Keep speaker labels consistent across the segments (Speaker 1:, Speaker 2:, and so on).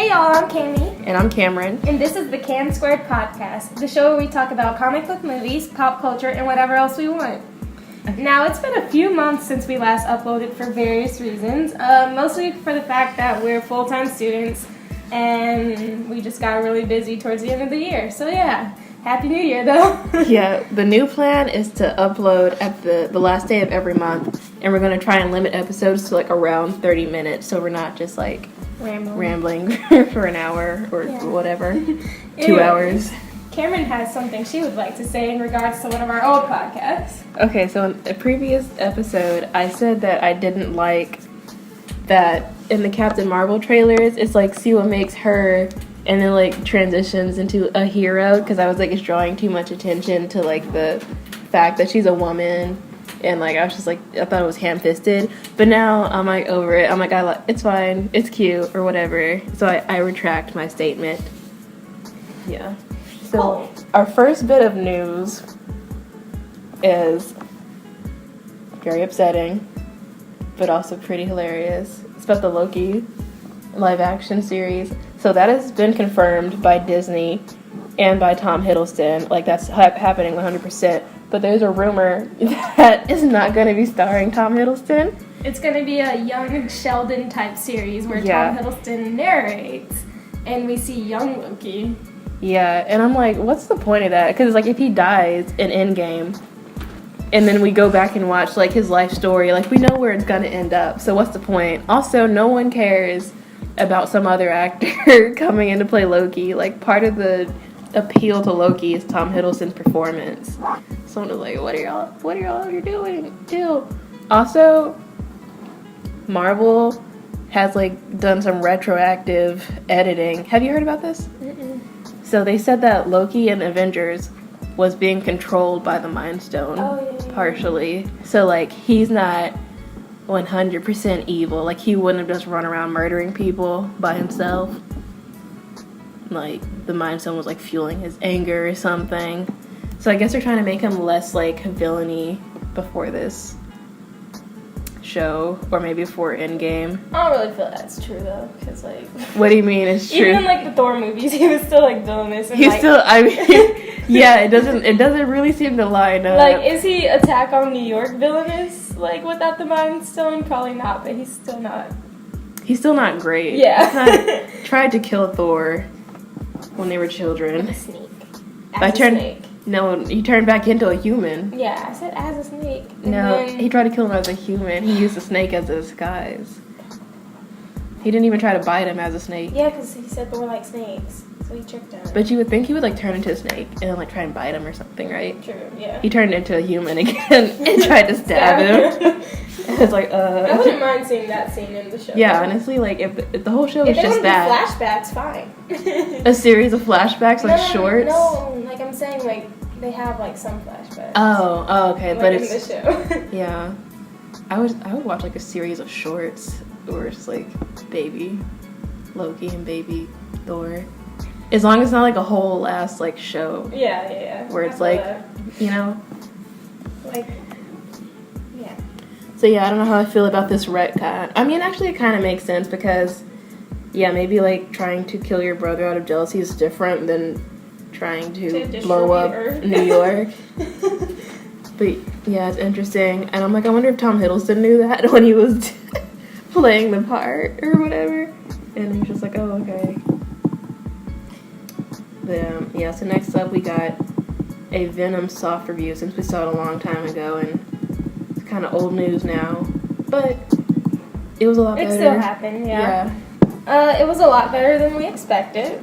Speaker 1: Hey y'all, I'm Cami.
Speaker 2: And I'm Cameron.
Speaker 1: And this is the Cam Squared Podcast, the show where we talk about comic book movies, pop culture, and whatever else we want. Now, it's been a few months since we last uploaded for various reasons, mostly for the fact that we're full-time students and we just got really busy towards the end of the year. So yeah, Happy New Year though.
Speaker 2: Yeah, the new plan is to upload at the last day of every month, and we're going to try and limit episodes to like around 30 minutes so we're not just like rambling for an hour or whatever.
Speaker 1: Anyway,
Speaker 2: 2 hours.
Speaker 1: Cameron has something she would like to say in regards to one of our old podcasts.
Speaker 2: Okay, so in a previous episode, I said that I didn't like that in the Captain Marvel trailers, it's like, see what makes her, and then like transitions into a hero, because I was like, it's drawing too much attention to like the fact that she's a woman, and like I was just like, I thought it was ham-fisted, but now I'm like over it. I'm like, it's fine, it's cute, or whatever, so I retract my statement. Yeah. So, our first bit of news is very upsetting, but also pretty hilarious. It's about the Loki live-action series. So that has been confirmed by Disney and by Tom Hiddleston. Like, that's happening 100%. But there's a rumor that it's not going to be starring Tom Hiddleston.
Speaker 1: It's going to be a young Sheldon-type series where Tom Hiddleston narrates, and we see young Loki.
Speaker 2: Yeah, and I'm like, what's the point of that? Because, like, if he dies in Endgame, and then we go back and watch, like, his life story, like, we know where it's gonna end up, so what's the point? Also, no one cares about some other actor coming in to play Loki. Like, part of the appeal to Loki is Tom Hiddleston's performance. So I'm just like, what are y'all doing? Ew. Also, Marvel has, like, done some retroactive editing. Have you heard about this?
Speaker 1: Mm-mm.
Speaker 2: So they said that Loki in Avengers was being controlled by the Mind Stone, partially. So, like, he's not 100% evil. Like, he wouldn't have just run around murdering people by himself. Like, the Mind Stone was, like, fueling his anger or something. So I guess they're trying to make him less, like, villainy before this show, or maybe before Endgame.
Speaker 1: I don't really feel that's true though, because like,
Speaker 2: what do you mean it's true?
Speaker 1: Even in like the Thor movies, he was still like villainous. And,
Speaker 2: He's like, still, I mean, yeah, it doesn't really seem to line up.
Speaker 1: Like, is he Attack on New York villainous? Like, without the Mind Stone, probably not, but he's still not.
Speaker 2: He's still not great.
Speaker 1: Yeah.
Speaker 2: Tried to kill Thor when they were children.
Speaker 1: A snake. As a snake.
Speaker 2: No, he turned back into a human.
Speaker 1: Yeah, I said as a snake.
Speaker 2: No, he tried to kill him as a human. He used a snake as a disguise. He didn't even try to bite him as a snake.
Speaker 1: Yeah, because he said Thor likes snakes, so he tricked him.
Speaker 2: But you would think he would, like, turn into a snake and then, like, try and bite him or something, right?
Speaker 1: True, yeah.
Speaker 2: He turned into a human again and tried to stab him. And it's like,
Speaker 1: I wouldn't mind seeing that scene in the show.
Speaker 2: Yeah, honestly, like, if the whole show was just that.
Speaker 1: Flashbacks, fine.
Speaker 2: A series of flashbacks, like, shorts?
Speaker 1: No, like, I'm saying, like, they have, like, some flashbacks.
Speaker 2: Oh, okay,
Speaker 1: like,
Speaker 2: but
Speaker 1: in
Speaker 2: it's...
Speaker 1: the show.
Speaker 2: Yeah. I would watch, like, a series of shorts where it's, like, baby Loki and baby Thor. As long as it's not, like, a whole ass, like, show.
Speaker 1: Yeah.
Speaker 2: Where it's, like, you know?
Speaker 1: Like, yeah.
Speaker 2: So, yeah, I don't know how I feel about this retcon. I mean, actually, it kind of makes sense because, yeah, maybe, like, trying to kill your brother out of jealousy is different than trying to blow up New York. But, yeah, it's interesting. And I'm like, I wonder if Tom Hiddleston knew that when he was playing the part or whatever. And he's just like, oh, okay. But, yeah, so next up we got a Venom soft review since we saw it a long time ago. And it's kind of old news now. But it was a lot better.
Speaker 1: It still happened, yeah. It was a lot better than we expected.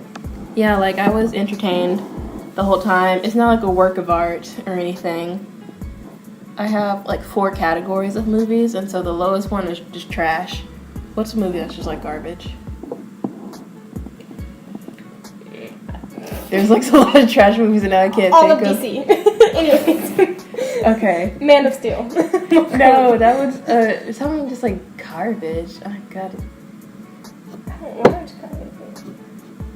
Speaker 2: Yeah, like, I was entertained the whole time. It's not like a work of art or anything. I have, like, 4 categories of movies, and so the lowest one is just trash. What's a movie that's just, like, garbage? There's, like, a lot of trash movies and now I can't
Speaker 1: all
Speaker 2: think
Speaker 1: of DC. Anyways.
Speaker 2: Okay.
Speaker 1: Man of Steel.
Speaker 2: No, that was something just, like, garbage. Oh, God.
Speaker 1: I don't watch garbage.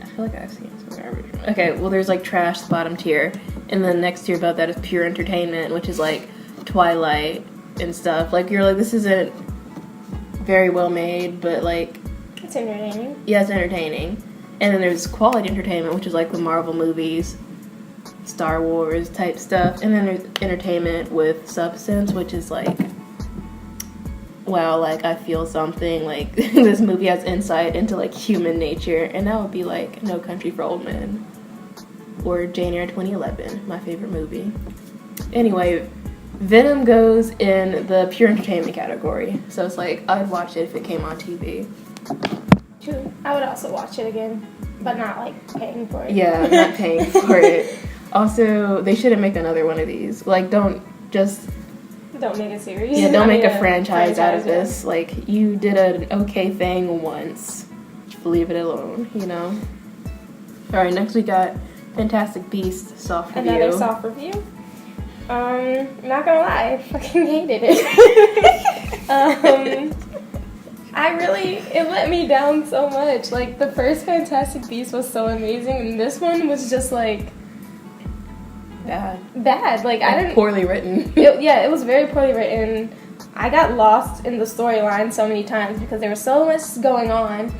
Speaker 2: I feel like I've seen some garbage. Okay, well, there's, like, trash, bottom tier. And then next tier about that is pure entertainment, which is, like, Twilight and stuff. Like, you're like, this isn't very well made, but, like...
Speaker 1: It's entertaining.
Speaker 2: Yeah, it's entertaining. And then there's quality entertainment, which is like the Marvel movies, Star Wars type stuff. And then there's entertainment with substance, which is like, wow, like I feel something, like this movie has insight into like human nature. And that would be like No Country for Old Men or January 2011, my favorite movie. Anyway, Venom goes in the pure entertainment category. So it's like, I'd watch it if it came on TV.
Speaker 1: True. I would also watch it again, but not like paying for it.
Speaker 2: Yeah, not paying for it. Also, they shouldn't make another one of these. Like, don't
Speaker 1: make a series.
Speaker 2: Yeah, don't make a franchise out of this. Yeah. Like, you did an okay thing once. Leave it alone, you know? Alright, next we got Fantastic Beasts soft review.
Speaker 1: Another soft review. Not gonna lie, I fucking hated it. It let me down so much. Like, the first Fantastic Beast was so amazing, and this one was just, like... Bad. Like, I didn't...
Speaker 2: Poorly written.
Speaker 1: It was very poorly written. I got lost in the storyline so many times because there was so much going on.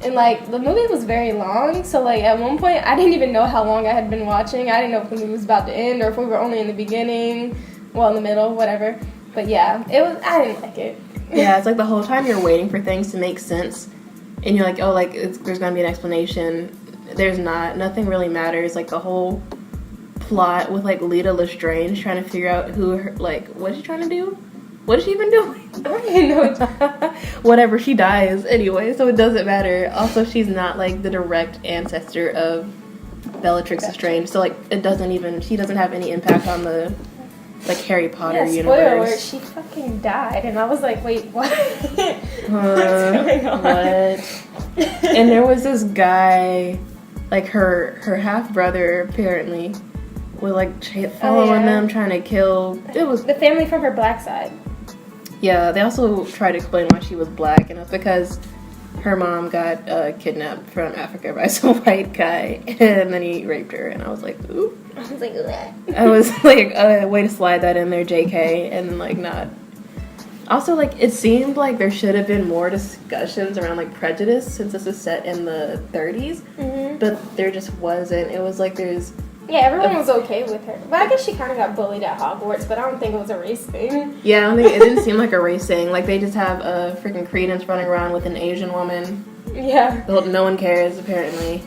Speaker 1: And, like, the movie was very long, so, like, at one point, I didn't even know how long I had been watching. I didn't know if the movie was about to end or if we were only in the beginning, well, in the middle, whatever. But, yeah, I didn't like it.
Speaker 2: Yeah, it's like the whole time you're waiting for things to make sense, and you're like, oh, like, there's gonna be an explanation. There's not. Nothing really matters. Like, the whole plot with, like, Lita Lestrange trying to figure out what is she trying to do? What is she even doing?
Speaker 1: I don't even know.
Speaker 2: Whatever, she dies anyway, so it doesn't matter. Also, she's not, like, the direct ancestor of Bellatrix Lestrange, so, like, she doesn't have any impact on the... like Harry Potter universe.
Speaker 1: Spoiler alert, she fucking died, and I was like, wait, what? What's going on?
Speaker 2: What? And there was this guy, like her half brother apparently, was like following them, trying to kill. It was
Speaker 1: the family from her black side.
Speaker 2: Yeah, they also tried to explain why she was black, and it was because her mom got kidnapped from Africa by some white guy, and then he raped her, and I was like, ooh.
Speaker 1: I was like, ugh.
Speaker 2: I was like, way to slide that in there, JK, and like not. Also, like, it seemed like there should have been more discussions around like prejudice since this was set in the 30s, but there just wasn't. It was like
Speaker 1: everyone was okay with her, but I guess she kind of got bullied at Hogwarts, but I don't think it was a race thing.
Speaker 2: Yeah, I don't think it didn't seem like a race thing. Like, they just have a freaking Credence running around with an Asian woman.
Speaker 1: Yeah.
Speaker 2: No one cares, apparently.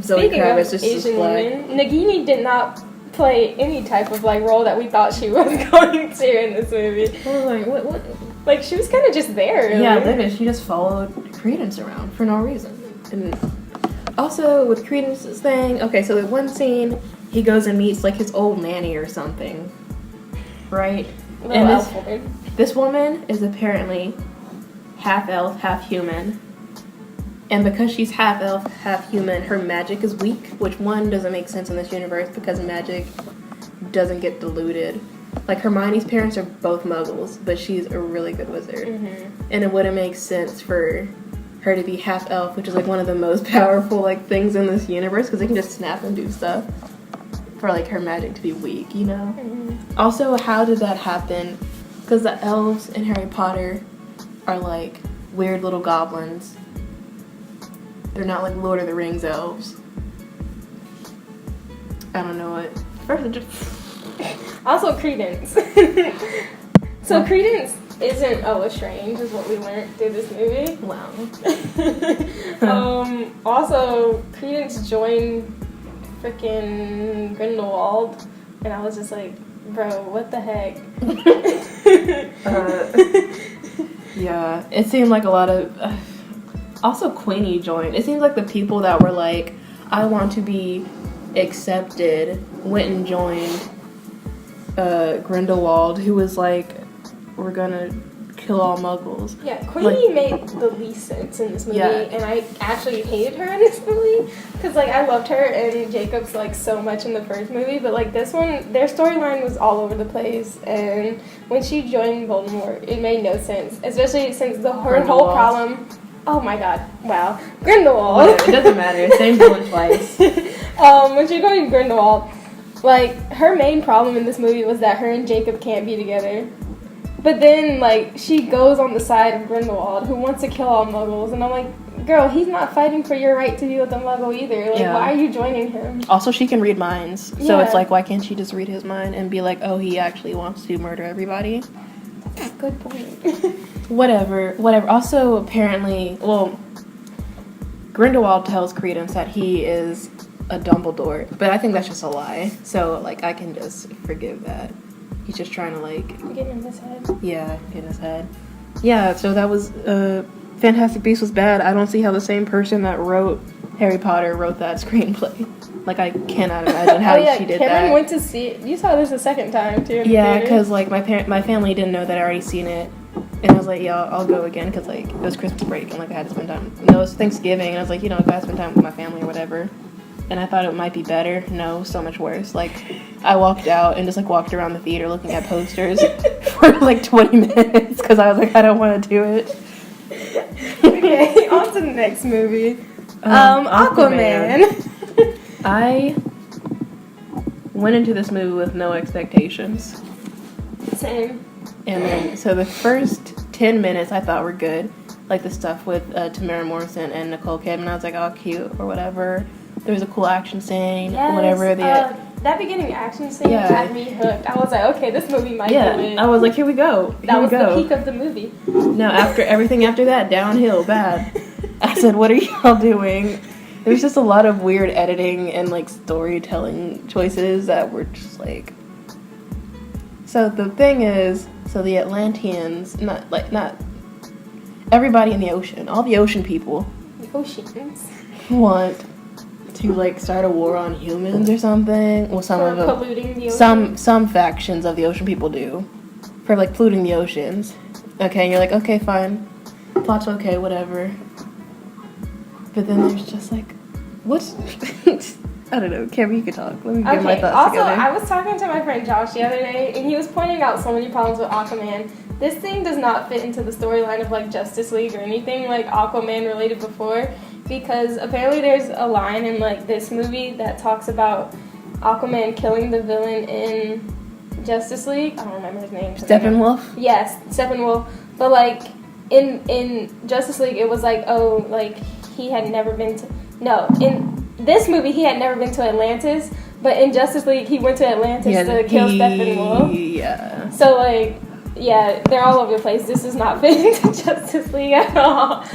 Speaker 1: Speaking of Asian women, Nagini did not play any type of like role that we thought she was going to in this movie.
Speaker 2: I was like, what?
Speaker 1: Like, she was kind of just there. Really.
Speaker 2: Yeah, literally, she just followed Credence around for no reason. And also, with Credence's thing, okay, so the one scene, he goes and meets like his old nanny or something, right? And this woman is apparently half elf, half human. And because she's half elf, half human, her magic is weak, which one doesn't make sense in this universe because magic doesn't get diluted. Like, Hermione's parents are both muggles, but she's a really good wizard. And it wouldn't make sense for her to be half elf, which is like one of the most powerful like things in this universe because they can just snap and do stuff, for like her magic to be weak, you know? Also, how did that happen? Because the elves in Harry Potter are like weird little goblins. They're not like Lord of the Rings elves. I don't know what.
Speaker 1: Also, Credence. So Credence isn't Lestrange, is what we learned through this movie.
Speaker 2: Wow.
Speaker 1: Also, Credence joined freaking Grindelwald, and I was just like, bro, what the heck?
Speaker 2: Yeah, it seemed like a lot of... Also, Queenie joined. It seems like the people that were like, I want to be accepted, went and joined Grindelwald, who was like, we're gonna kill all muggles.
Speaker 1: Yeah, Queenie made the least sense in this movie, and I actually hated her in this movie, because like, I loved her and Jacob's like so much in the first movie, but like this one, their storyline was all over the place, and when she joined Voldemort, it made no sense, especially since her whole problem... Oh my god, wow. Grindelwald.
Speaker 2: Yeah, it doesn't matter, same villain twice.
Speaker 1: When she joined Grindelwald, like, her main problem in this movie was that her and Jacob can't be together. But then, like, she goes on the side of Grindelwald, who wants to kill all muggles, and I'm like, girl, he's not fighting for your right to be with a Muggle either. Like, why are you joining him?
Speaker 2: Also, she can read minds. So it's like, why can't she just read his mind and be like, oh, he actually wants to murder everybody?
Speaker 1: That's a good point.
Speaker 2: Whatever. Also, apparently, well, Grindelwald tells Credence that he is a Dumbledore, but I think that's just a lie. So, like, I can just forgive that. He's just trying to, like...
Speaker 1: Get in his head.
Speaker 2: Yeah, get in his head. Yeah, so that was... Fantastic Beasts was bad. I don't see how the same person that wrote Harry Potter wrote that screenplay. Like, I cannot imagine how she did that.
Speaker 1: Cameron went to see it. You saw this a second time, too.
Speaker 2: Yeah, because, like, my family didn't know that I already seen it. And I was like, yeah, I'll go again, because, like, it was Christmas break, and, like, I had to spend time. No, it was Thanksgiving, and I was like, you know, I gotta spend time with my family or whatever. And I thought it might be better. No, so much worse. Like, I walked out and just, like, walked around the theater looking at posters for, like, 20 minutes, because I was like, I don't want to do it.
Speaker 1: Okay, on to the next movie. Aquaman.
Speaker 2: I went into this movie with no expectations.
Speaker 1: Same.
Speaker 2: And then, so the first 10 minutes I thought were good. Like the stuff with Tamara Morrison and Nicole Kidman. I was like, oh, cute, or whatever. There was a cool action scene, whatever.
Speaker 1: That beginning action scene had me hooked. I was like, okay, this movie might be lit.
Speaker 2: I was like, here we go.
Speaker 1: That was the peak of the movie.
Speaker 2: No, everything after that, downhill, bad. I said, what are y'all doing? There's just a lot of weird editing and, like, storytelling choices that were just, like... So the thing is, the Atlanteans, not everybody in the ocean, all the ocean people...
Speaker 1: The oceans.
Speaker 2: ...want to, like, start a war on humans or something. Well,
Speaker 1: polluting the ocean?
Speaker 2: Some factions of the ocean people do. For, like, polluting the oceans. Okay, and you're like, okay, fine. Plot's okay, whatever. But then there's just, like, what's... I don't know. Cameron, you can talk. Let me get my thoughts together.
Speaker 1: I was talking to my friend Josh the other day, and he was pointing out so many problems with Aquaman. This thing does not fit into the storyline of, like, Justice League or anything like Aquaman related before, because apparently there's a line in, like, this movie that talks about Aquaman killing the villain in Justice League. I don't remember his name.
Speaker 2: Steppenwolf?
Speaker 1: Yes, Steppenwolf. But, like, in Justice League, it was like, oh, like, he had never been to... No, in this movie, he had never been to Atlantis, but in Justice League, he went to Atlantis to kill Steppenwolf.
Speaker 2: Yeah.
Speaker 1: So, like, yeah, they're all over the place. This does not fit into Justice League at all.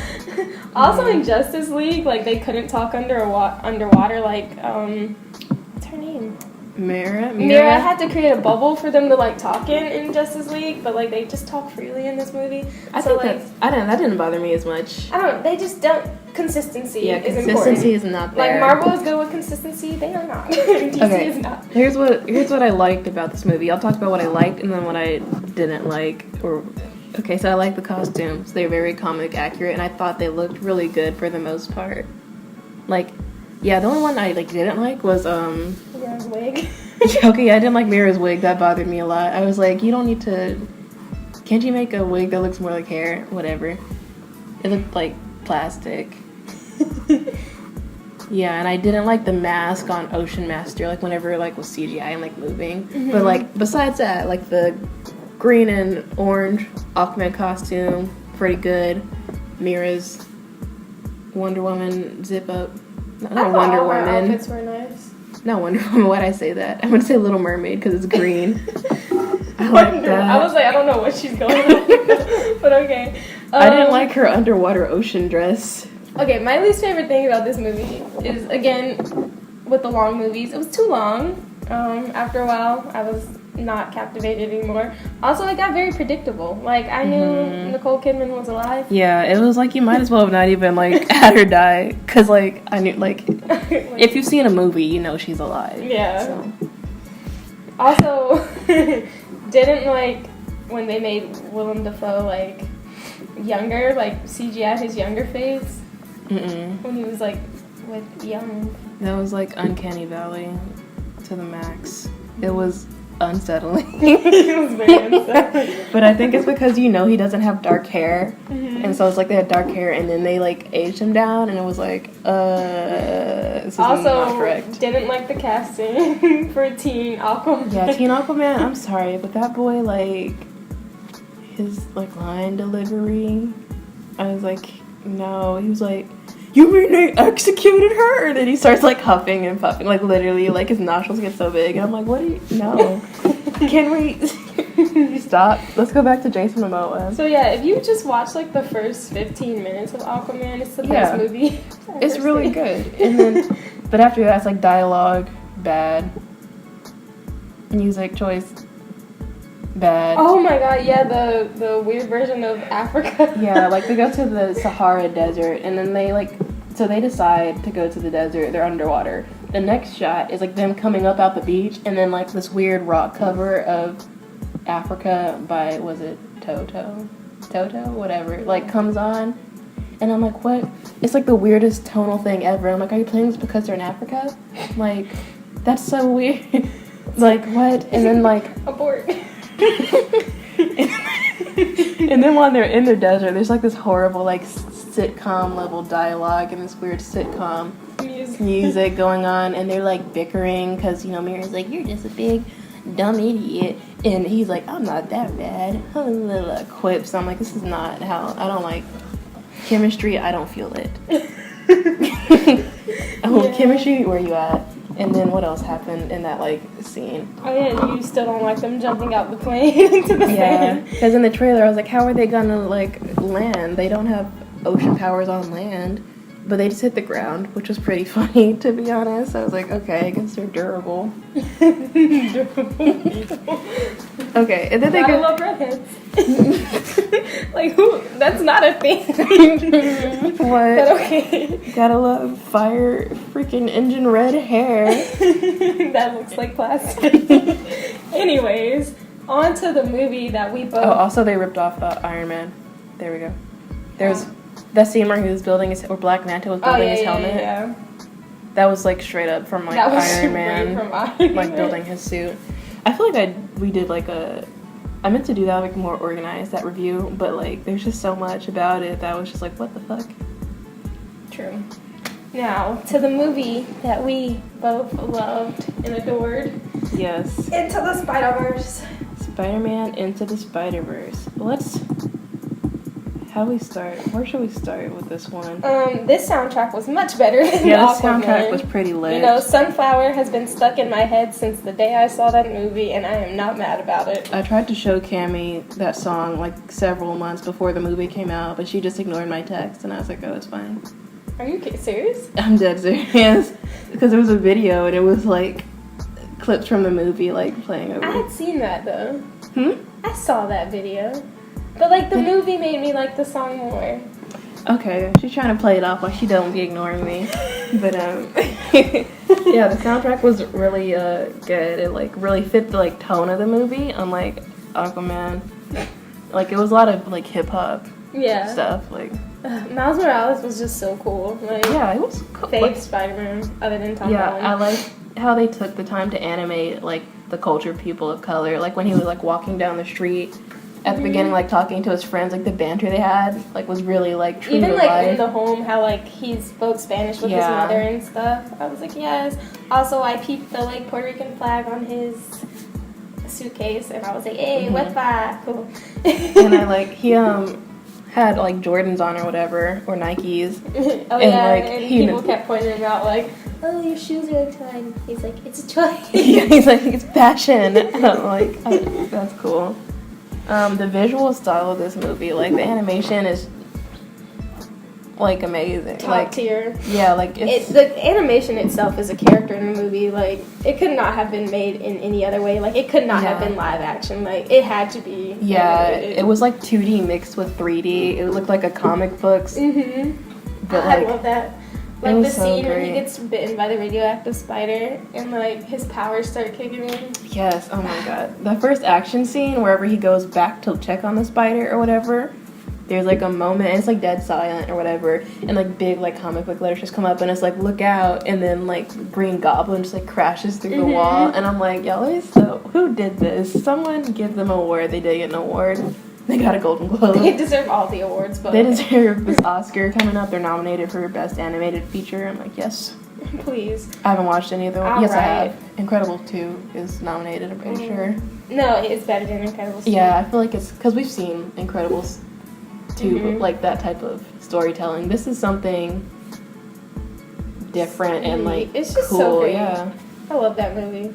Speaker 1: Also, in Justice League, like, they couldn't talk underwater, like, what's her name?
Speaker 2: Mira
Speaker 1: had to create a bubble for them to, like, talk in Justice League, but, like, they just talk freely in this movie.
Speaker 2: That didn't bother me as much.
Speaker 1: They just don't... Consistency is important.
Speaker 2: Consistency is not there.
Speaker 1: Like, Marvel is good with consistency. They are not. DC is not.
Speaker 2: Here's what I liked about this movie. I'll talk about what I liked and then what I didn't like. So I like the costumes. They're very comic accurate, and I thought they looked really good for the most part. Like, yeah, the only one I, like, didn't like was
Speaker 1: Mira's wig.
Speaker 2: Okay, I didn't like Mira's wig. That bothered me a lot. I was like, you don't need to... Can't you make a wig that looks more like hair? Whatever. It looked like plastic. Yeah, and I didn't like the mask on Ocean Master, like, whenever, like, was CGI and, like, moving. Mm-hmm. But, like, besides that, like, the green and orange Aquaman costume, pretty good. Mira's Wonder Woman zip up. Not Wonder Woman.
Speaker 1: Her outfits were nice.
Speaker 2: Not Wonder Woman. Why'd I say that? I'm gonna say Little Mermaid because it's green.
Speaker 1: I like that. I was like, I don't know what she's going on, but okay.
Speaker 2: I didn't like her underwater ocean dress.
Speaker 1: Okay, my least favorite thing about this movie is, again, with the long movies, it was too long. After a while, I was not captivated anymore. Also, it got very predictable. Like, I knew Nicole Kidman was alive.
Speaker 2: Yeah, it was like you might as well have not even, like, had her die. Because, like, I knew, like, if you've seen a movie, you know she's alive.
Speaker 1: Yeah.
Speaker 2: So.
Speaker 1: Also, didn't, like, when they made Willem Dafoe, like, younger, like, CGI his younger face. When he was, like, with young.
Speaker 2: That was, like, Uncanny Valley to the max. It was unsettling.
Speaker 1: It was very unsettling.
Speaker 2: But I think it's because, you know, he doesn't have dark hair. And so it's like they had dark hair and then they, like, aged him down and it was like, this is not correct.
Speaker 1: Didn't like the casting for Teen Aquaman.
Speaker 2: Yeah, Teen Aquaman, I'm sorry, but that boy, like, his, like, line delivery, I was like, no, he was like, you mean they executed her? And then he starts like huffing and puffing, like literally, like his nostrils get so big. And I'm like, what do you, no. Can we stop? Let's go back to Jason Momoa.
Speaker 1: So yeah, if you just watch like the first 15 minutes of Aquaman, it's the best movie.
Speaker 2: It's really good. And then, but after that, it's like dialogue, bad. Music choice, bad.
Speaker 1: Oh my god, yeah, the weird version of Africa.
Speaker 2: Yeah, like they go to the Sahara Desert, and then they decide to go to the desert. They're underwater. The next shot is like them coming up out the beach, and then like this weird rock cover of Africa by, was it Toto, whatever, like comes on, and I'm like, what? It's like the weirdest tonal thing ever. I'm like, are you playing this because they're in Africa? Like, that's so weird. Like, what? And then like
Speaker 1: abort.
Speaker 2: And then while they're in the desert, there's like this horrible like sitcom level dialogue and this weird sitcom music going on, and they're like bickering because, you know, Mary's like, you're just a big dumb idiot, and he's like, I'm not that bad. Little quips. I'm like, this is not how, I don't like chemistry. I don't feel it. Chemistry, where you at? And then what else happened in that like scene?
Speaker 1: Oh yeah, you still don't like them jumping out the plane into the sand.
Speaker 2: Because in the trailer I was like, how are they gonna like land? They don't have ocean powers on land, but they just hit the ground, which was pretty funny, to be honest. I was like, okay, I guess they're durable. Okay, and then they
Speaker 1: gotta love redheads. Like, who? That's not a thing.
Speaker 2: What?
Speaker 1: But okay.
Speaker 2: Gotta love fire freaking engine red hair.
Speaker 1: That looks like plastic. Anyways, on to the movie that we both...
Speaker 2: Oh, also they ripped off Iron Man. There we go. There's that scene where he was building his... Or Black Manta was building his helmet.
Speaker 1: Yeah.
Speaker 2: That was like straight up from like Iron Man.
Speaker 1: From Iron
Speaker 2: like
Speaker 1: Man.
Speaker 2: building his suit. I feel like we did like I meant to do that like more organized, that review, but like there's just so much about it that I was just like, what the fuck?
Speaker 1: True. Now, to the movie that we both loved and adored.
Speaker 2: Yes.
Speaker 1: Into the Spiderverse.
Speaker 2: Spider-Man Into the Spiderverse. How do we start? Where should we start with this one?
Speaker 1: This soundtrack was much better than
Speaker 2: this
Speaker 1: Aquaman.
Speaker 2: soundtrack was pretty lit.
Speaker 1: You know, Sunflower has been stuck in my head since the day I saw that movie, and I am not mad about it.
Speaker 2: I tried to show Cammie that song like several months before the movie came out, but she just ignored my text, and I was like, oh, it's fine.
Speaker 1: Are you serious?
Speaker 2: I'm dead serious. Because there was a video, and it was like clips from the movie like playing over.
Speaker 1: I had seen that, though.
Speaker 2: Hmm?
Speaker 1: I saw that video. But, like, the movie made me like the song more.
Speaker 2: Okay, she's trying to play it off like she don't be ignoring me. But, yeah, the soundtrack was really good. It, like, really fit the, like, tone of the movie, unlike Aquaman. Like, it was a lot of, like, hip-hop stuff. Like,
Speaker 1: Miles Morales was just so cool. Like,
Speaker 2: yeah, it was cool.
Speaker 1: Fake
Speaker 2: like,
Speaker 1: Spider-Man, other than Tom Holland.
Speaker 2: I like how they took the time to animate, like, the culture people of color. Like, when he was, like, walking down the street at the beginning, like, talking to his friends, like, the banter they had, like, was really, like, true
Speaker 1: even,
Speaker 2: to
Speaker 1: like,
Speaker 2: life.
Speaker 1: in the home, how, like, he spoke Spanish with his mother and stuff. I was like, yes. Also, I peeped the, like, Puerto Rican flag on his suitcase, and I was like, hey, Wepa, cool.
Speaker 2: And I, like, he, had, like, Jordans on or whatever, or Nikes.
Speaker 1: Oh,
Speaker 2: and,
Speaker 1: yeah,
Speaker 2: like,
Speaker 1: and people kept pointing out, like, oh, your shoes are tight. He's like, it's a choice.
Speaker 2: Yeah, he's like, it's fashion. And I'm like, oh, that's cool. The visual style of this movie, like, the animation is, like, amazing.
Speaker 1: Top
Speaker 2: like,
Speaker 1: tier.
Speaker 2: Yeah, like,
Speaker 1: the animation itself is a character in the movie. Like, it could not have been made in any other way. Like, it could not have been live action. Like, it had to be.
Speaker 2: Yeah,
Speaker 1: animated.
Speaker 2: it was, like, 2D mixed with 3D. It looked like a comic books. But, like,
Speaker 1: I love that. Like, the
Speaker 2: so
Speaker 1: scene where he
Speaker 2: great.
Speaker 1: gets bitten by the radioactive spider and, like, his powers start kicking in.
Speaker 2: Yes, oh my god. The first action scene, wherever he goes back to check on the spider or whatever, there's, like, a moment, and it's, like, dead silent or whatever, and, like, big, like, comic book letters just come up, and it's, like, look out, and then, like, Green Goblin just, like, crashes through the wall, and I'm like, y'all, so who did this? Someone give them an award. They did get an award. They got a Golden Globe.
Speaker 1: They deserve all the awards, but...
Speaker 2: They deserve this Oscar coming up. They're nominated for Best Animated Feature. I'm like, yes.
Speaker 1: Please.
Speaker 2: I haven't watched any of them. Yes, I
Speaker 1: right.
Speaker 2: have. Incredible 2 is nominated, I'm pretty sure.
Speaker 1: No, it's better than Incredibles 2.
Speaker 2: Yeah, I feel like it's... Because we've seen Incredibles 2, like that type of storytelling. This is something different and like
Speaker 1: it's just
Speaker 2: cool.
Speaker 1: so great.
Speaker 2: Yeah,
Speaker 1: I love that movie.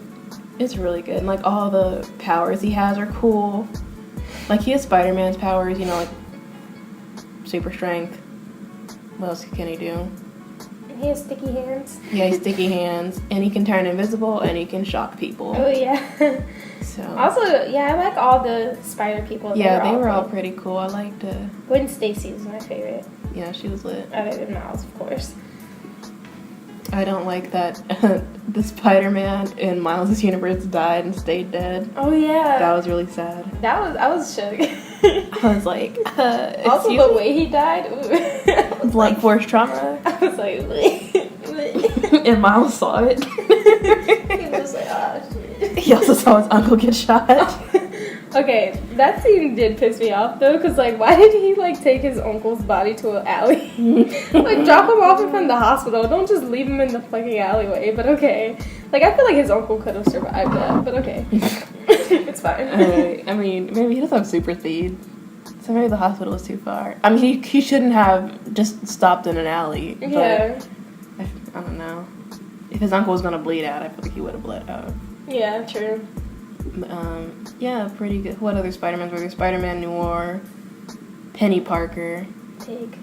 Speaker 2: it's really good. And like all the powers he has are cool. Like he has Spider-Man's powers, you know, like super strength. What else can he do?
Speaker 1: He has sticky hands.
Speaker 2: Yeah, he has sticky hands, and he can turn invisible, and he can shock people.
Speaker 1: Oh yeah.
Speaker 2: So
Speaker 1: Also, yeah, I like all the spider people.
Speaker 2: yeah, they were all pretty cool. I liked.
Speaker 1: Gwen Stacy was my favorite.
Speaker 2: Yeah, she was lit.
Speaker 1: Other than Miles, of course.
Speaker 2: I don't like that the Spider-Man in Miles' universe died and stayed dead.
Speaker 1: Oh yeah.
Speaker 2: That was really sad.
Speaker 1: I was shook.
Speaker 2: I was like,
Speaker 1: also the way he died.
Speaker 2: Blunt force trauma.
Speaker 1: I was like,
Speaker 2: And Miles saw it.
Speaker 1: he was like, oh shit.
Speaker 2: He also saw his uncle get shot.
Speaker 1: Okay, that scene did piss me off though, cause like, why did he like take his uncle's body to an alley? Like, drop him off in front of the hospital. Don't just leave him in the fucking alleyway. But okay, like I feel like his uncle could have survived that. But okay, it's fine.
Speaker 2: I mean, maybe he doesn't have super speed, so maybe the hospital is too far. I mean, he shouldn't have just stopped in an alley. But
Speaker 1: Yeah.
Speaker 2: I don't know. If his uncle was gonna bleed out, I feel like he would have bled out.
Speaker 1: Yeah, true.
Speaker 2: Yeah, pretty good. What other Spider-Mans were there? Spider-Man Noir, Penny Parker.
Speaker 1: Pig.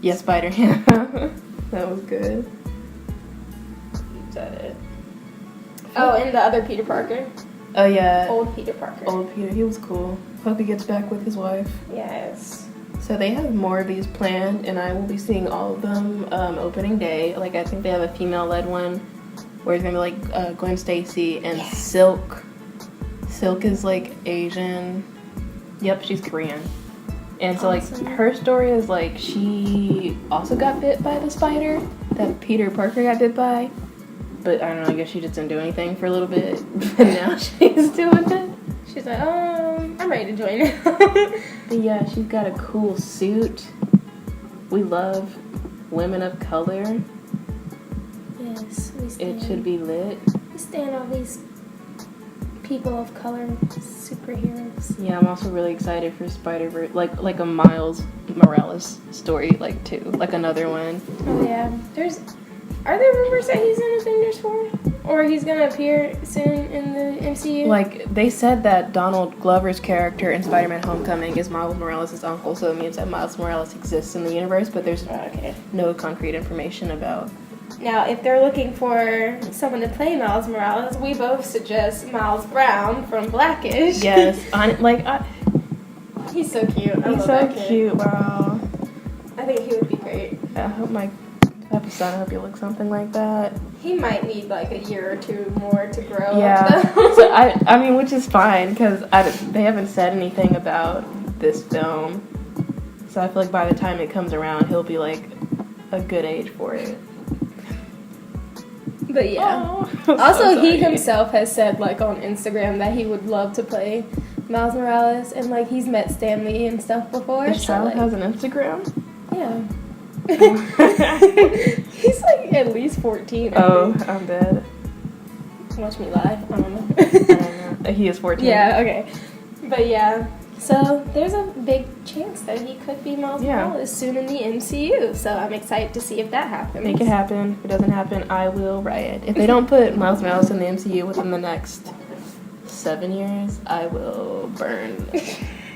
Speaker 2: Yeah, Spider-Man. That was good.
Speaker 1: Is that it? Oh, and the other Peter Parker.
Speaker 2: Oh yeah.
Speaker 1: Old Peter Parker.
Speaker 2: Old Peter. He was cool. Hope he gets back with his wife.
Speaker 1: Yes.
Speaker 2: So they have more of these planned, and I will be seeing all of them opening day. Like, I think they have a female-led one where it's going to be, like, Gwen Stacy and
Speaker 1: Yes.
Speaker 2: Silk. Silk is, like, Asian. Yep, she's Korean. And so,
Speaker 1: Awesome.
Speaker 2: like, her story is, like, she also got bit by the spider that Peter Parker got bit by. But, I don't know, I guess she just didn't do anything for a little bit. And now she's doing it.
Speaker 1: She's like, I'm ready to join it.
Speaker 2: But yeah, she's got a cool suit. We love women of color.
Speaker 1: Yes, we stand.
Speaker 2: It should be lit.
Speaker 1: We stand all these people of color superheroes.
Speaker 2: Yeah, I'm also really excited for Spiderverse, like a Miles Morales story, like too, like another one.
Speaker 1: Oh yeah, are there rumors that he's in Avengers 4? Or he's gonna appear soon in the MCU?
Speaker 2: Like, they said that Donald Glover's character in Spider-Man Homecoming is Miles Morales' uncle, so it means that Miles Morales exists in the universe, but there's
Speaker 1: Okay.
Speaker 2: no concrete information about.
Speaker 1: Now, if they're looking for someone to play Miles Morales, we both suggest Miles Brown from Blackish.
Speaker 2: Yes,
Speaker 1: He's so cute. I
Speaker 2: he's
Speaker 1: love
Speaker 2: so
Speaker 1: that kid.
Speaker 2: cute, wow.
Speaker 1: I think he would be great.
Speaker 2: I hope my son, I hope you look something like that.
Speaker 1: He might need like a year or two more to grow
Speaker 2: Yeah,
Speaker 1: up.
Speaker 2: so I mean, which is fine, because they haven't said anything about this film. So I feel like by the time it comes around, he'll be like a good age for it.
Speaker 1: But yeah.
Speaker 2: Oh,
Speaker 1: Also, he himself has said like on Instagram that he would love to play Miles Morales, and like he's met Stan Lee and stuff before.
Speaker 2: His child
Speaker 1: like,
Speaker 2: has an Instagram?
Speaker 1: Yeah. He's like at least 14. I think.
Speaker 2: I'm dead.
Speaker 1: Watch me lie. I don't know.
Speaker 2: I don't know. He is 14.
Speaker 1: Yeah, okay. But yeah. So there's a big chance that he could be Miles Morales soon in the MCU. So I'm excited to see if that happens.
Speaker 2: Make it happen. If it doesn't happen, I will riot. If they don't put Miles Morales in the MCU within the next 7 years, I will burn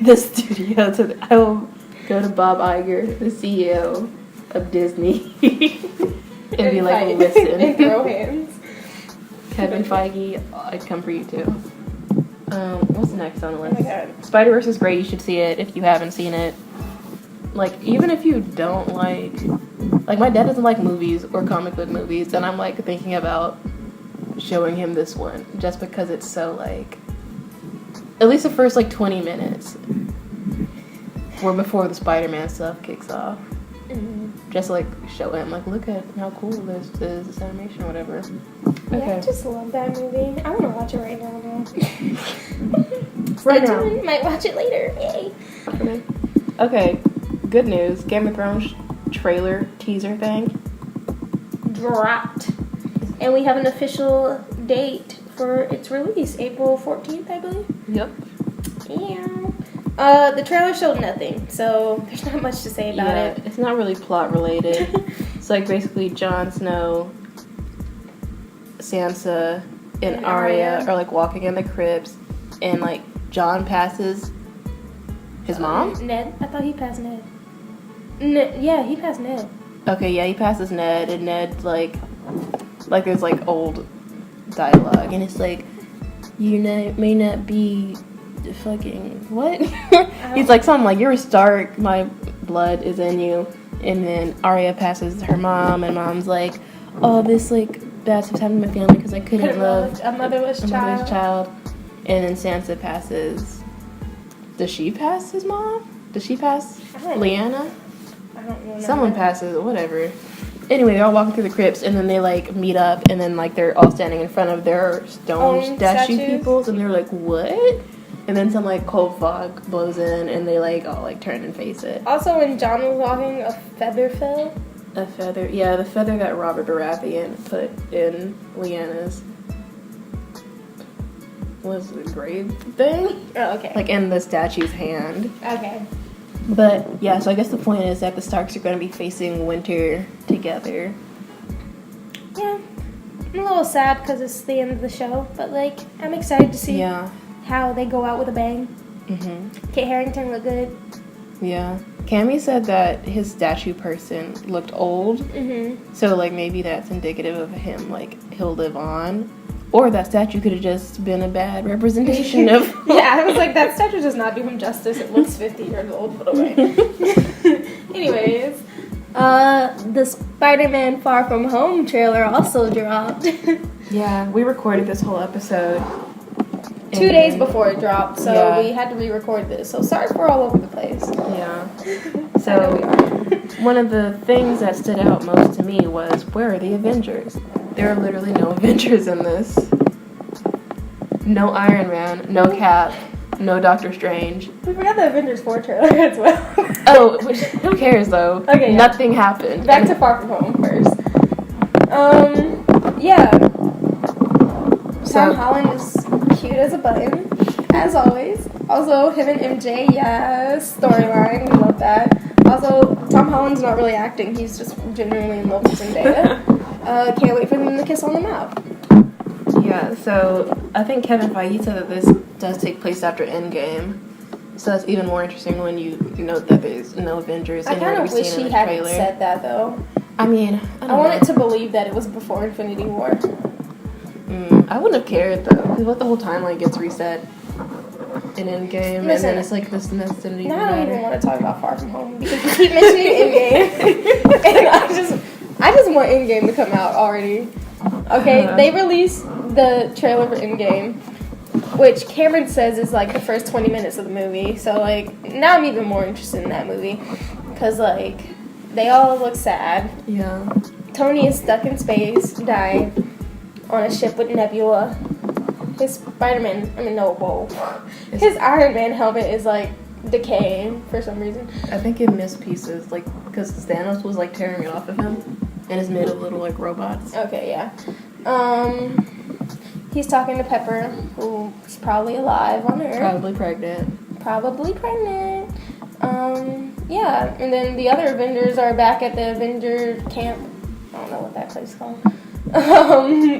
Speaker 2: the studio. I will go to Bob Iger, the CEO of Disney, and be like,
Speaker 1: fight.
Speaker 2: listen.
Speaker 1: And throw hands.
Speaker 2: Kevin Feige, I'd come for you too. What's next on the list?
Speaker 1: Oh my god.
Speaker 2: Spiderverse is great. You should see it if you haven't seen it. Like, even if you don't like my dad doesn't like movies or comic book movies, and I'm like thinking about showing him this one just because it's so like, at least the first like 20 minutes or before the Spider-Man stuff kicks off.
Speaker 1: Mm-hmm.
Speaker 2: Just like show him, like, look at how cool this is, this animation or whatever.
Speaker 1: Yeah,
Speaker 2: Okay.
Speaker 1: I just love that movie. I want to watch it right now.
Speaker 2: Right
Speaker 1: Stay
Speaker 2: now.
Speaker 1: tuned. Might watch it later. Yay.
Speaker 2: Okay, good news. Game of Thrones trailer teaser thing
Speaker 1: Dropped. And we have an official date for its release, April 14th, I believe.
Speaker 2: Yep.
Speaker 1: Yeah. The trailer showed nothing, so there's not much to say about it.
Speaker 2: It's not really plot related. So, like, basically Jon Snow, Sansa, and Arya are, like, walking in the crypts, and, like, Jon passes his mom?
Speaker 1: Ned? I thought he passed Ned. Yeah, he passed Ned.
Speaker 2: Okay, yeah, he passes Ned, and Ned's, like there's, like, old dialogue, and it's like, you may not be fucking, what? He's like, something like, you're a Stark, my blood is in you. And then Arya passes her mom, and mom's like, oh, this, like, bad stuff happened to my family because I couldn't love
Speaker 1: a motherless child.
Speaker 2: And then Sansa passes. Does she pass his mom? Does she pass Lyanna?
Speaker 1: I don't know.
Speaker 2: Someone passes, whatever. Anyway, they're all walking through the crypts, and then they, like, meet up, and then, like, they're all standing in front of their stone statue peoples, and they're like, what? And then some, like, cold fog blows in, and they, like, all, like, turn and face it.
Speaker 1: Also, when Jon was walking, a feather fell.
Speaker 2: A feather? Yeah, the feather that Robert Baratheon put in Lyanna's was the grave thing.
Speaker 1: Oh, okay.
Speaker 2: Like, in the statue's hand.
Speaker 1: Okay.
Speaker 2: But, yeah, so I guess the point is that the Starks are going to be facing winter together.
Speaker 1: Yeah. I'm a little sad because it's the end of the show, but, like, I'm excited to see how they go out with a bang.
Speaker 2: Mm-hmm.
Speaker 1: Kit Harington looked good.
Speaker 2: Yeah. Cammy said that his statue person looked old.
Speaker 1: Mm-hmm.
Speaker 2: So, like, maybe that's indicative of him, like, he'll live on. Or that statue could have just been a bad representation of...
Speaker 1: Yeah, I was like, that statue does not do him justice. It looks 50 years old, but okay. Anyways, the Spider-Man Far From Home trailer also dropped.
Speaker 2: Yeah, we recorded this whole episode
Speaker 1: 2 days before it dropped, so we had to re-record this. So sorry if we're all over the place.
Speaker 2: Yeah. So one of the things that stood out most to me was, where are the Avengers? There are literally no Avengers in this. No Iron Man, no Cap, no Doctor Strange.
Speaker 1: We forgot the Avengers 4 trailer as well.
Speaker 2: Oh, which, who cares though?
Speaker 1: Okay.
Speaker 2: Nothing happened.
Speaker 1: Back to Far From Home first. Yeah. Tom Holland is cute as a button, as always. Also, him and MJ, yes, storyline, we love that. Also, Tom Holland's not really acting, he's just genuinely in love with Zendaya. Can't wait for them to kiss on the mouth.
Speaker 2: Yeah, so I think Kevin Feige said that this does take place after Endgame. So that's even more interesting when you note that there's no Avengers.
Speaker 1: I kind of wish he hadn't said that, though.
Speaker 2: I mean, I
Speaker 1: wanted to believe that it was before Infinity War.
Speaker 2: I wouldn't have cared, though, because what the whole timeline gets reset in Endgame, and then it's like this didn't
Speaker 1: now I don't even want to talk about Far From Home, because you keep mentioning Endgame, and I just want Endgame to come out already. Okay, they released the trailer for Endgame, which Cameron says is like the first 20 minutes of the movie, so like, now I'm even more interested in that movie, because like, they all look sad.
Speaker 2: Yeah.
Speaker 1: Tony is stuck in space, dying, on a ship with Nebula. His his Iron Man helmet is like decaying for some reason.
Speaker 2: I think it missed pieces, like, because Thanos was like tearing it off of him, and it's made of little like robots.
Speaker 1: Okay, yeah. He's talking to Pepper, who's probably alive on Earth.
Speaker 2: Probably pregnant.
Speaker 1: Yeah, and then the other Avengers are back at the Avenger camp. I don't know what that place is called.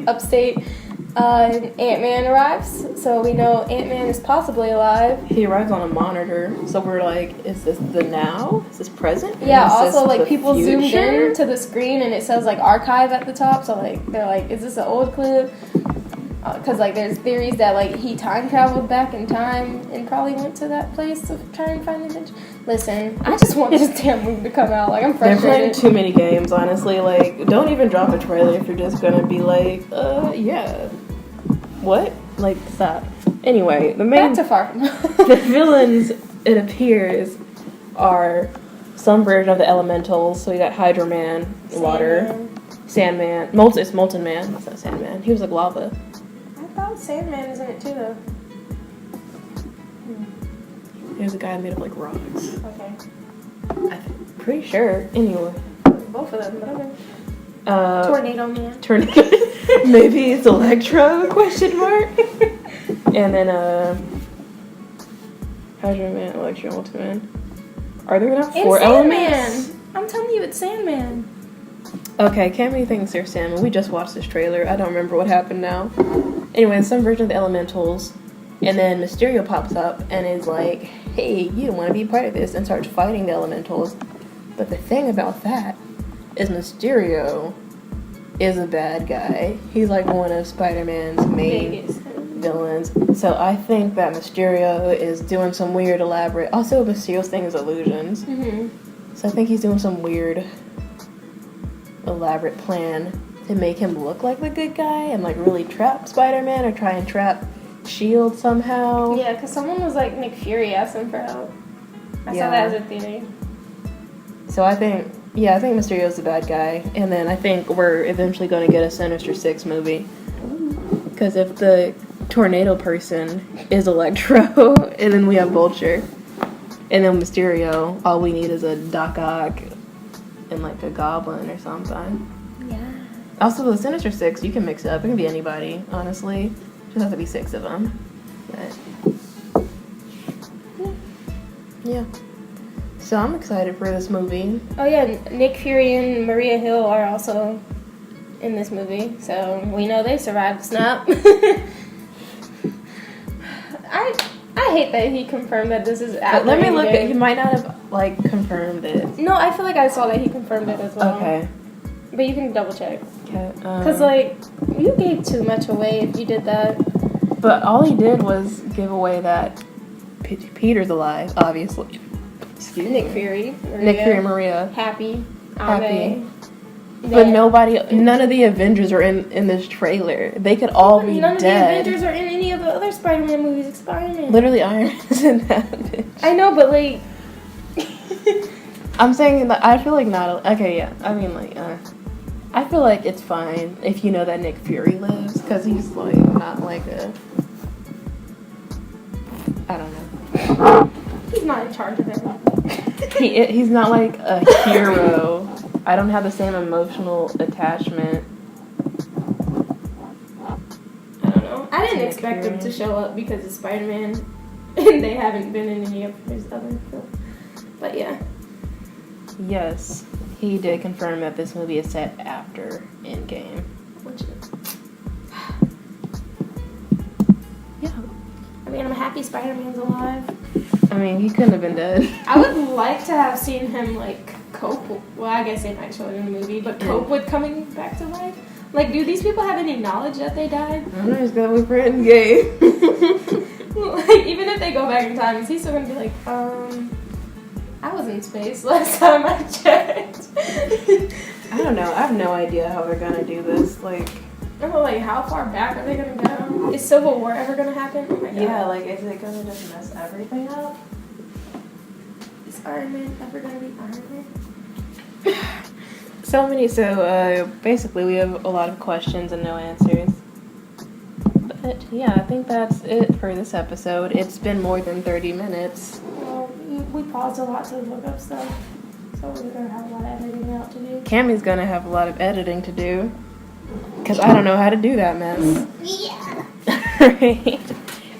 Speaker 1: Upstate. Ant-Man arrives, so we know Ant-Man is possibly alive.
Speaker 2: He arrives on a monitor, so we're like, is this the now? Is this present?
Speaker 1: Yeah, also, like, people zoomed in to the screen, and it says, like, archive at the top, so, like, they're like, is this an old clip? Because, like, there's theories that, like, he time traveled back in time and probably went to that place to try and find Adventure. Listen, I just want this damn movie to come out. Like, I'm frustrated.
Speaker 2: They're playing too many games, honestly. Like, don't even drop a trailer if you're just gonna be like, yeah. What? Like, stop. Anyway, the main...
Speaker 1: Back to Far From
Speaker 2: The villains, it appears, are some version of the elementals. So we got Hydro Man, water, Sandman. It's Molten Man. It's not Sandman. He was like lava.
Speaker 1: I thought Sandman is in it too, though.
Speaker 2: There's a guy made of like rocks.
Speaker 1: Okay.
Speaker 2: I'm pretty sure. Anyway.
Speaker 1: Both of them, but okay. Tornado Man.
Speaker 2: Maybe it's Electro? Question mark. And then Hydro Man, Electro, Molten Man. Are there enough 4 elements?
Speaker 1: I'm telling you, it's Sandman.
Speaker 2: Okay, Cammy thinks they're salmon. We just watched this trailer. I don't remember what happened now. Anyway, some version of the elementals, and then Mysterio pops up and is like, hey, you don't want to be part of this, and starts fighting the elementals. But the thing about that is Mysterio is a bad guy. He's like one of Spider-Man's main villains. So I think that Mysterio is doing some weird elaborate... Also, Mysterio's thing is illusions. Mm-hmm. So I think he's doing some weird elaborate plan to make him look like the good guy and like really trap Spider-Man or try and trap S.H.I.E.L.D. somehow.
Speaker 1: Yeah, because someone was like, Nick Fury asked him for help. I saw that as a theory.
Speaker 2: So I think Mysterio's the bad guy, and then I think we're eventually going to get a Sinister Six movie. Because if the tornado person is Electro, and then we have Vulture, and then Mysterio, all we need is a Doc Ock and like a Goblin or something.
Speaker 1: Yeah.
Speaker 2: Also, the Sinister Six, you can mix it up. It can be anybody, honestly. Just have to be 6 of them. But yeah. So I'm excited for this movie.
Speaker 1: Oh yeah, Nick Fury and Maria Hill are also in this movie, so we know they survived Snap. I hate that he confirmed that this is after.
Speaker 2: Let me look at. He might not have like confirmed it.
Speaker 1: No, I feel like I saw that he confirmed it as well.
Speaker 2: Okay.
Speaker 1: But you can double check.
Speaker 2: Okay.
Speaker 1: Because like you gave too much away if you did that.
Speaker 2: But all he did was give away that Peter's alive, obviously. Excuse me.
Speaker 1: Nick Fury,
Speaker 2: Maria.
Speaker 1: Happy.
Speaker 2: But none of the Avengers are in this trailer. They could all be
Speaker 1: none
Speaker 2: dead.
Speaker 1: None of the Avengers are in any of the other Spider-Man movies. It's Spider-Man.
Speaker 2: Literally, Iron Man's in that bitch.
Speaker 1: I know, but like...
Speaker 2: I'm saying that I feel like not... Okay, yeah. I mean, like, I feel like it's fine if you know that Nick Fury lives. Because he's, like, not like a... I don't know.
Speaker 1: He's not in charge of everything.
Speaker 2: He's not like a hero. I don't have the same emotional attachment.
Speaker 1: I don't know. I didn't expect him to show up because it's Spider-Man, and they haven't been in any of his other films. But yeah.
Speaker 2: Yes, he did confirm that this movie is set after Endgame.
Speaker 1: Which is...
Speaker 2: Yeah.
Speaker 1: I mean, I'm happy Spider-Man's alive.
Speaker 2: I mean, he couldn't have been dead.
Speaker 1: I would like to have seen him, like, cope. Well, I guess they might show it in the movie, but cope with coming back to life. Like, do these people have any knowledge that they died?
Speaker 2: I don't know, he's gonna wait for Endgame.
Speaker 1: Like, even if they go back in time, is he still gonna be like, I was in space last time I checked?
Speaker 2: I don't know. I have no idea how they're gonna do this. Like,
Speaker 1: I don't know, like, how far back are they gonna go? Is Civil War ever gonna happen? Oh my god.
Speaker 2: yeah, like, is it gonna just mess everything up?
Speaker 1: Is Iron Man ever gonna be Iron Man?
Speaker 2: So basically we have a lot of questions and no answers. But yeah, I think that's it for this episode. It's been more than 30 minutes.
Speaker 1: Well, we paused a lot to look up stuff, so we're gonna have a lot of editing out to do.
Speaker 2: Cammy's gonna have a lot of editing to do. Because I don't know how to do that mess.
Speaker 1: Yeah.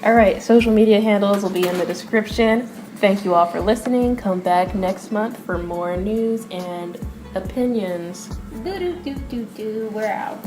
Speaker 2: Alright, social media handles will be in the description. Thank you all for listening. Come back next month for more news and opinions.
Speaker 1: We're out.